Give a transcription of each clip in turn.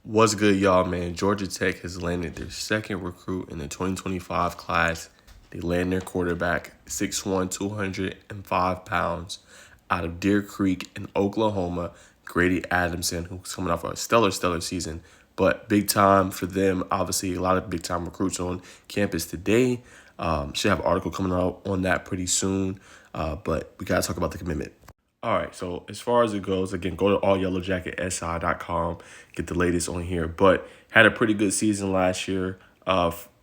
What's good, y'all, man? Georgia Tech has landed their second recruit in the 2025 class. They land their quarterback, 6'1", 205 pounds, out of Deer Creek in Oklahoma, Grady Adamson, who's coming off a stellar season. But big time for them. Obviously, a lot of big time recruits on campus today. Should have an article coming out on that pretty soon. But we got to talk about the commitment. All right, so as far as it goes, again, go to allyellowjacketsi.com, get the latest on here. But had a pretty good season last year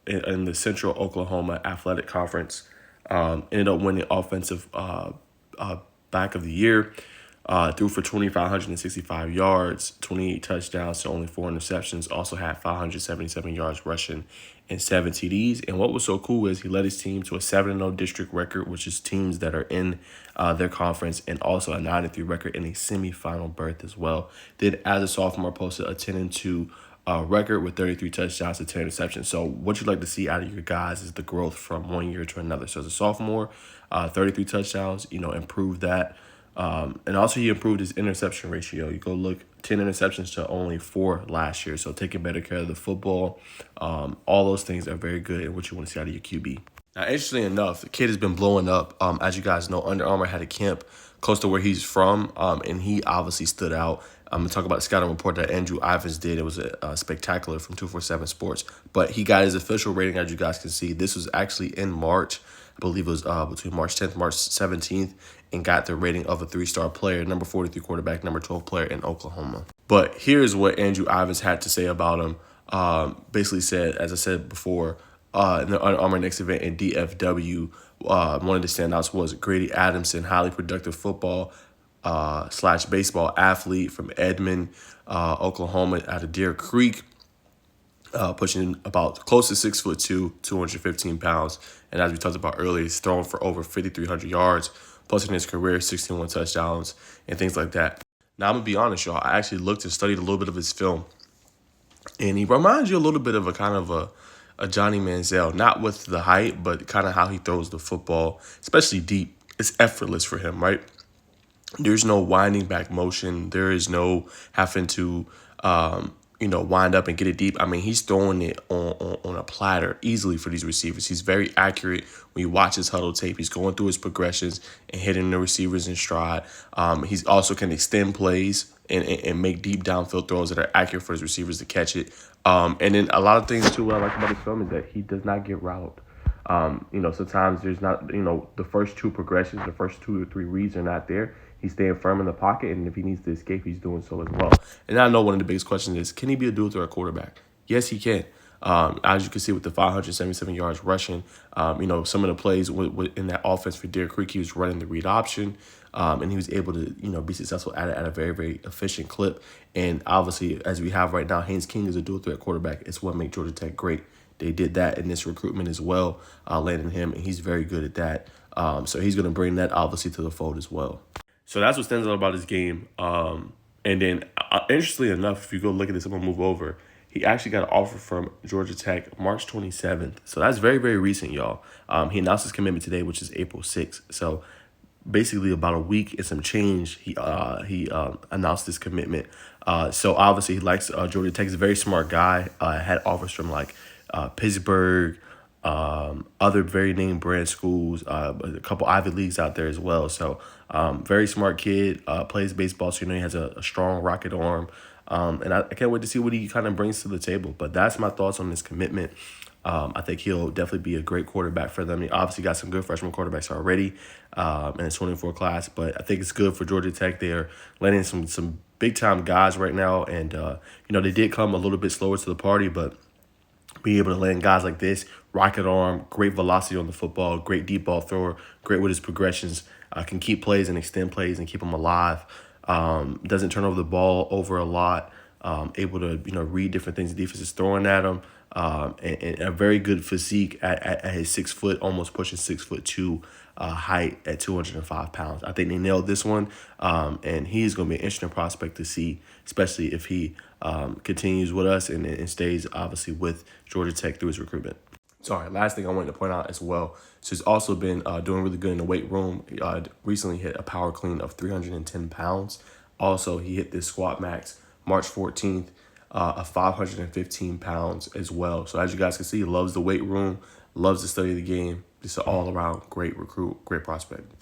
in the Central Oklahoma Athletic Conference. Ended up winning offensive back of the year. Threw for 2,565 yards, 28 touchdowns to only 4 interceptions. Also had 577 yards rushing and 7 TDs. And what was so cool is he led his team to a 7-0 district record, which is teams that are in their conference, and also a 9-3 record in a semifinal berth as well. Then as a sophomore, posted a 10-2 record with 33 touchdowns to 10 interceptions. So what you'd like to see out of your guys is the growth from one year to another. So as a sophomore, 33 touchdowns, improved that. And also he improved his interception ratio. You go look, 10 interceptions to only 4 last year. So taking better care of the football. All those things are very good and what you want to see out of your QB. Now, interestingly enough, the kid has been blowing up. As you guys know, Under Armour had a camp close to where he's from, and he obviously stood out. I'm going to talk about the scouting report that Andrew Ivins did. It was spectacular from 247 Sports. But he got his official rating, as you guys can see. This was actually in March. I believe it was between March 10th, March 17th, and got the rating of a 3-star player, number 43 quarterback, number 12 player in Oklahoma. But here's what Andrew Ivins had to say about him. Basically said, as I said before, in the Under Armour next event in DFW, one of the standouts was Grady Adamson, highly productive football / baseball athlete from Edmond, Oklahoma, out of Deer Creek, pushing about close to 6'2", 215 pounds. And as we talked about earlier, he's thrown for over 5,300 yards, plus in his career, 61 touchdowns and things like that. Now, I'm going to be honest, y'all. I actually looked and studied a little bit of his film. And he reminds you a little bit of a kind of a Johnny Manziel, not with the height, but kind of how he throws the football, especially deep. It's effortless for him, right? There's no winding back motion. There is no having to, wind up and get it deep. I mean, he's throwing it on a platter easily for these receivers. He's very accurate. When you watch his huddle tape, he's going through his progressions and hitting the receivers in stride. He's also can extend plays and make deep downfield throws that are accurate for his receivers to catch it. And then a lot of things, too, what I like about his film is that he does not get routed. Sometimes there's not, the first 2 progressions, the first 2 or 3 reads are not there. He's staying firm in the pocket, and if he needs to escape, he's doing so as well. And I know one of the biggest questions is, can he be a dual threat quarterback? Yes, he can. As you can see with the 577 yards rushing, some of the plays in that offense for Deer Creek, he was running the read option, and he was able to, be successful at it at a very, very efficient clip. And obviously, as we have right now, Haynes King is a dual threat quarterback. It's what makes Georgia Tech great. They did that in this recruitment as well, landing him, and he's very good at that. So he's going to bring that, obviously, to the fold as well. So that's what stands out about his game. And then, interestingly enough, if you go look at this, I'm going to move over. He actually got an offer from Georgia Tech March 27th. So that's very, very recent, y'all. He announced his commitment today, which is April 6th. So basically about a week and some change, he announced this commitment. So obviously he likes Georgia Tech. He's a very smart guy. Had offers from Pittsburgh, other very name brand schools, a couple Ivy Leagues out there as well. So very smart kid, plays baseball, so he has a strong rocket arm. And I can't wait to see what he kind of brings to the table. But that's my thoughts on this commitment. I think he'll definitely be a great quarterback for them. He obviously got some good freshman quarterbacks already in his 24 class, but I think it's good for Georgia Tech. They're landing some big-time guys right now, and, they did come a little bit slower to the party, but being able to land guys like this, rocket arm, great velocity on the football, great deep ball thrower, great with his progressions, can keep plays and extend plays and keep them alive. Doesn't turn over the ball over a lot. Able to read different things the defense is throwing at him. And a very good physique at his 6 foot, almost pushing 6'2" height at 205 pounds. I think they nailed this one, and he's going to be an interesting prospect to see, especially if he continues with us and stays obviously with Georgia Tech through his recruitment. Sorry, last thing I wanted to point out as well. So he's also been doing really good in the weight room. He recently hit a power clean of 310 pounds. Also, he hit this squat max March 14th. of 515 pounds as well. So as you guys can see, loves the weight room, loves to study the game. Just an all-around great recruit, great prospect.